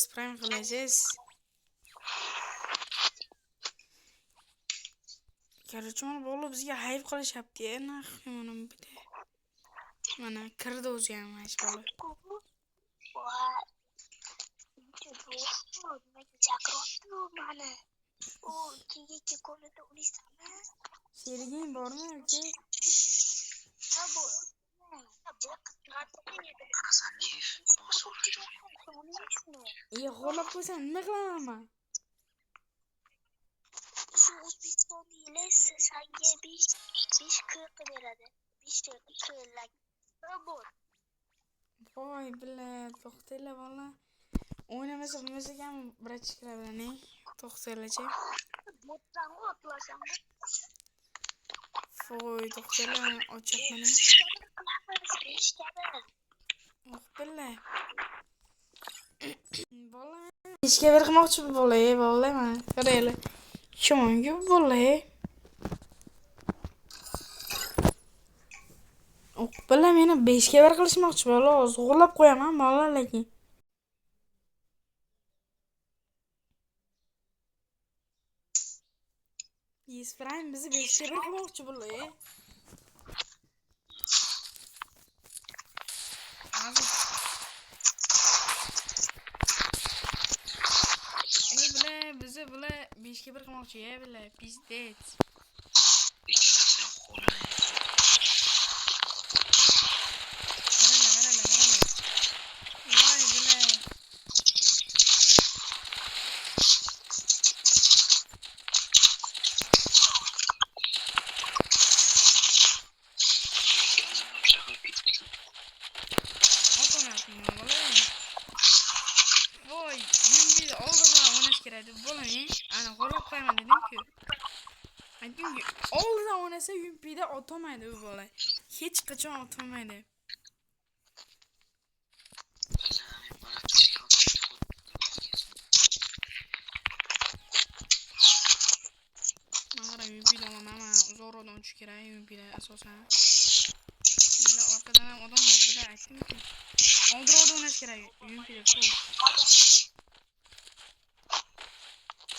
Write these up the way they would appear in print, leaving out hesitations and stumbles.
sprang qilasiz. Короче, mana bola bizga hayf qilishyapti. Mana bitta. Mana kirdi o'zi ham mana shu bola. Sheriging bormi yoki? Xo'lab qo'ysam nima qilaman? Şu O'zbekistonda ile senga 5 kırkı beradi. 5 kırklar. Robot. Voy, bilat, to'xtanglar bola. O'ynamasa bo'lmasak ham brachklar bilan, to'xtanglarchi. Botdan otlasam. Voy, to'xtanglar, ochyapman. Bilat. Bola. Ishga bir qilmoqchi bola, bola mana. Qaraylar. Shunga bola. Bilan meni 5 ga bir qilishmoqchi bola, zo'rlab qo'yaman bola lekin. Yesprang bizni 5 ga bir qilmoqchi bola. Bizi bular 5 ga bir qilmoqchi, bular pizdet. Ana qo'llab qo'yaman dedim-ku. Aytdimki, oldidan o'ynasa yumpida otamaydi u bola. Hech qachon otamaydi. Mana yumpida olaman, zo'rdan uchish kerak yumpida asosan. Bular orqadan ham odam bor, bular aytdimki. Oldiroqda o'ynash kerak yumpida.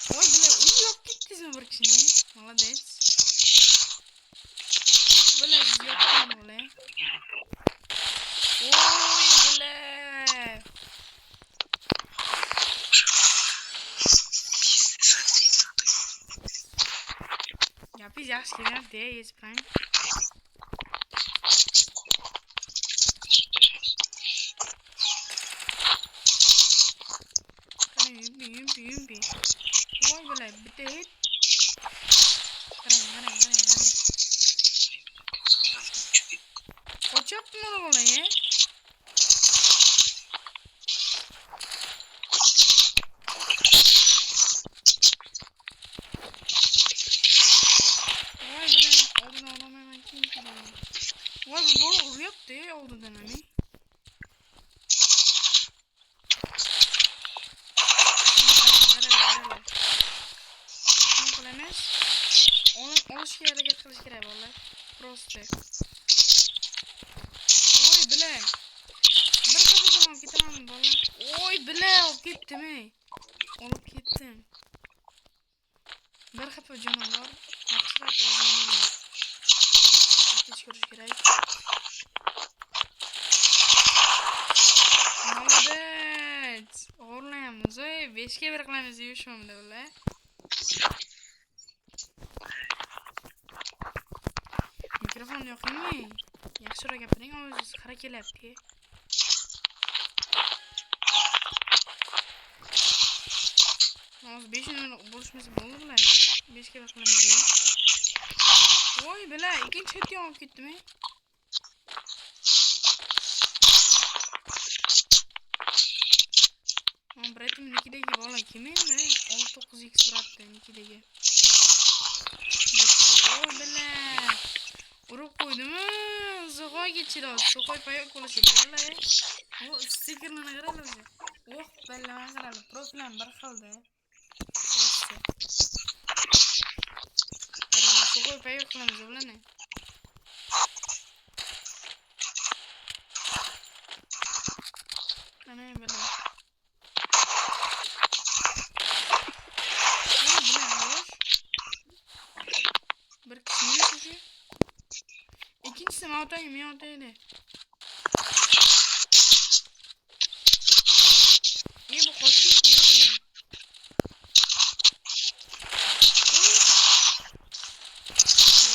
Voy, bular uyab ketdingizmi bir kishini? Молодец. Bular yo'qmi bular? Voy, bular. Gapiz yaxshi kelyapti, Yesprang. Yumbi. Voy, bular bitta hit. Qarang. Qochyapmi mana bola, Voy, bu bola uryapti oldidan ham. Olishga harakat qilish kerak bolalar. Prosta. Voy, bilan. Bir qadam olib ketaman bola. Voy, bilan olib ketdim-ey. Olib ketdim. Bir xafa jonim bor. Yaxshilab o'zimni kech ko'rish kerak. Молодец. O'g'irlaymiz, 5 ga 1 qilamiz deyishmamda ular. Mikrofon yo'qmi? Yaxshiroq gapiring, ovozingiz xira kelyapti. Hozir 5 minut bo'lishmasa bo'ldi bular. 5 ga 1 qilamiz. Voy, bular ikkinchi hit olib ketdimi? Bratim nikidagi bola kim endi? 19x bratdi nikidagi. Voy, bular. Urib qo'ydimi? Zo'g'oy kechirdi. Zo'g'oy payoq bo'lishi bular. O, stikerlarni qaranglar o'zi. Oh, ballan qaranglar. Profilan bir xilda. Zo'g'oy payoq qilamiz ularni. Qani bular. men otayım. İyi bu kaçıyor niye böyle?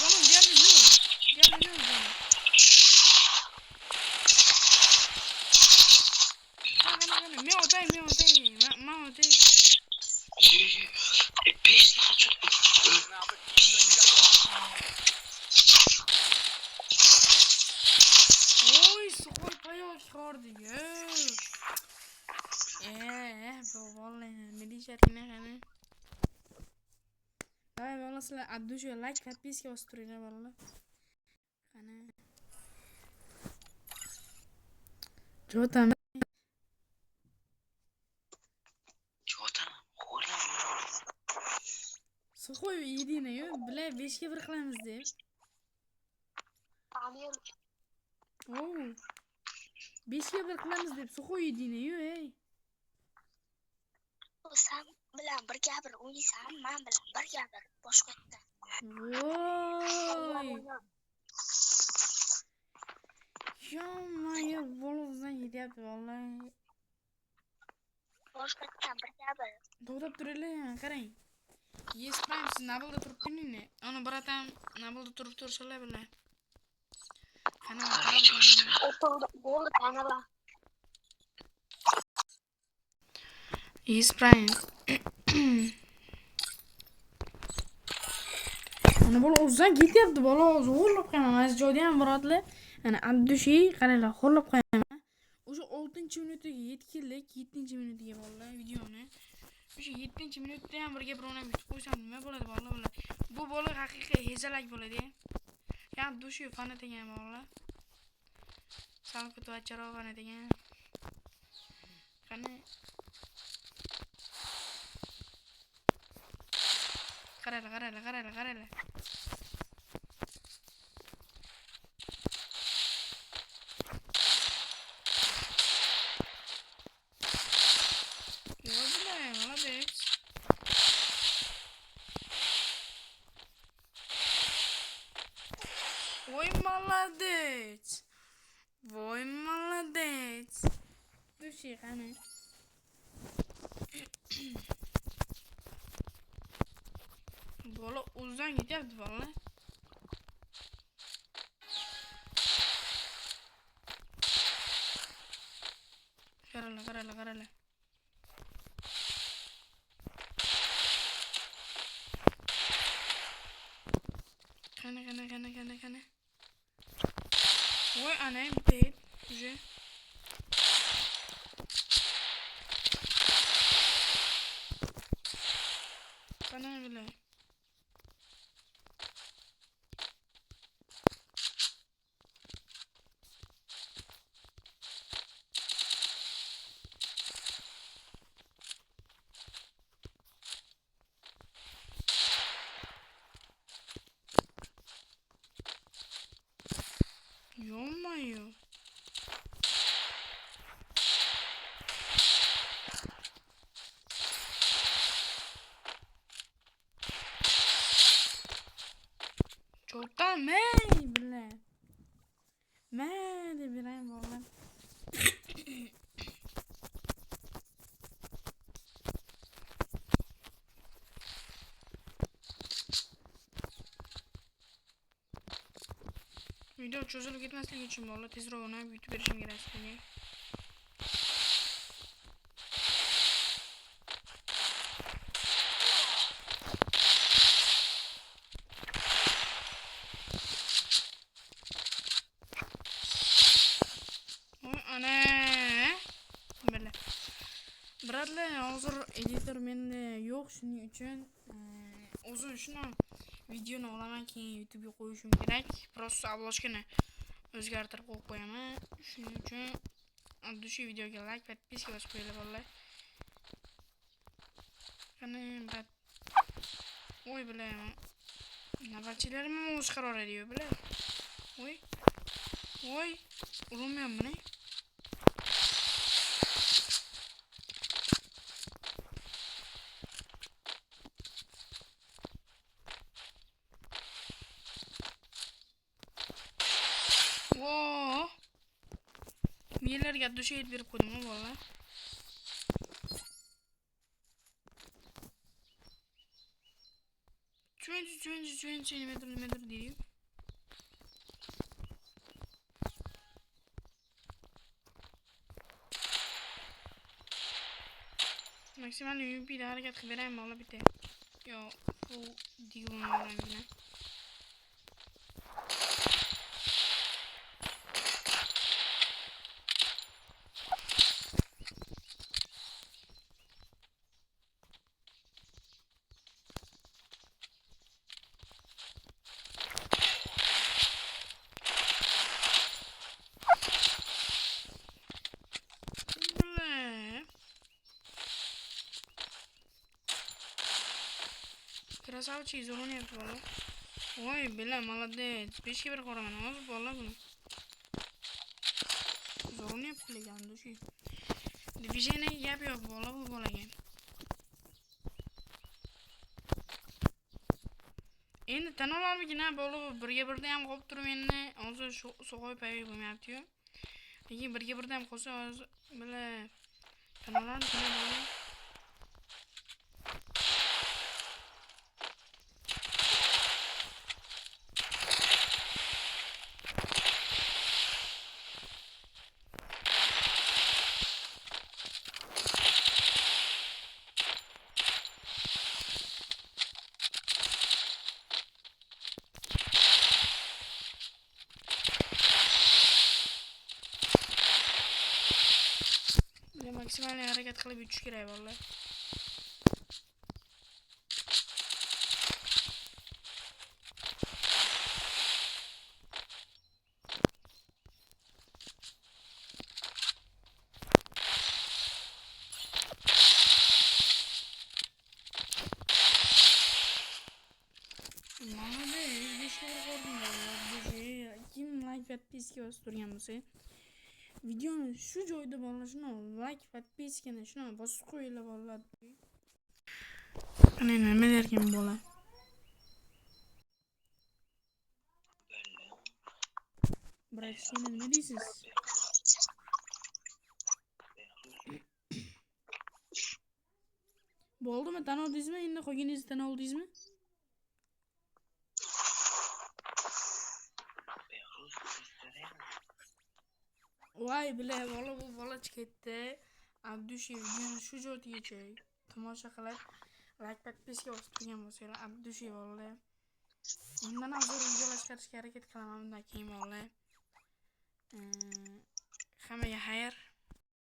Canım gel canım. Gel. Men otayım. Men otayım. 5 dakika çok. Oy sıkıy bayağı şardı ya. Bu vallahi ne diyecek ne hani. Ay vallahi sizler adlı şu like подписки bastırın vallahi. Hani. Jota sıkıy yediğine yo bile 5'e 1 qilamiz deb. Tanıyorum. Oo. 5'e 1 qilamiz deb sıkıy yediğine yo ey. Sen bilan bir gapir o'ylaysan, men bilan bir gapir. Boshqa yerda. Voy. Yomaya bolg'izdan yetyapti vallahi. Boshqa yerda bir gapir. To'xtab turinglar, qarang. Yes Prime siz Nabilda turibdingmi? Ana baratam Nabilda turib tursalar bilan. Qani O'tirdi, bo'ldi, tanala. Yes Prime. Ana bola o'zidan ketyapti bola, o'zi xo'rlab qo'yaman. Mana joyda ham birodlar. Ana Abdushi qaranglar, xo'rlab qo'yaman. O'sha 6-minutiga yetganlik, 7-minutiga bolalar videoni. O'sha 7-minutda ham bir gap o'ynab yutib qo'ysam nima bo'ladi bolalar? Bu bola haqiqiy hezalak bo'ladi-ya. Ya Abdushi fana degan bola. Sal kutuvacharo fana degan. Qani qaranglar. Молодец. Ой, молодец. Души, Ханы. Bola uzun giderdi valla. Qaranglar. Qani. Voy anam bitaydi. Уже. Qani bilay. Ё-моё. Çoktan bile. De bileyim valla. Video çözülüp gitmezlik için valla tezra ona YouTube erişim gerekli. Böyle. Birazlar hozir editor menda yo'q, shuning uchun o'zim shuni videoni olaman, keyin YouTube'ga qo'yishim kerak. Просто обложкani o'zgartirib qo'yib qo'yaman. Shuning uchun Abdushi videoga like, подписка bosib qo'yinglar bolalar. Qani bat. Voy bilaman. Navbatchilarim o'z qaror ediyor bilar. Voy. Urmayapman. Yerlarga dusha yetib berib qo'ydim vallahi. Twenty nimadir deydi. Maksimal UMP'de harakat qilib beraymi ola bitta. Yo, full digimlarangina. Красавчик изолоният вала. Ой, бля, молодец. Пешки бір қорамен. Аз бала bunu. Zorunu yapıyor yandı şey. Division'e yapıyor bu bolaga. Endi tan olarmikina bo'lib birga birda ham qolib turib endi hozir so'g'oy payi bo'lmayapti. Lekin birga birda ham qolsa hozir bile tan olarmikina bo'lib. Maksimal harakat qilib yutish kerak vallahi. Kim like ve подписка turgan bo'lsa, videoni shu joyda bolalar shuni like подпискani shuni bosib qo'yinglar bolalar. Ana nima derkin bola? Brat, siz nima deysiz? Bo'ldimi? Tan oldingizmi? Endi qolganingizni tan oldingizmi? Vay bile bu bola chiqdi. Abdushev videoni shu joygacha tomosha qilib, like подписка bosib turgan bo'lsanglar, Abdushev vallahi. Undan avval video chiqarishga harakat qilaman bundan keyin vallahi.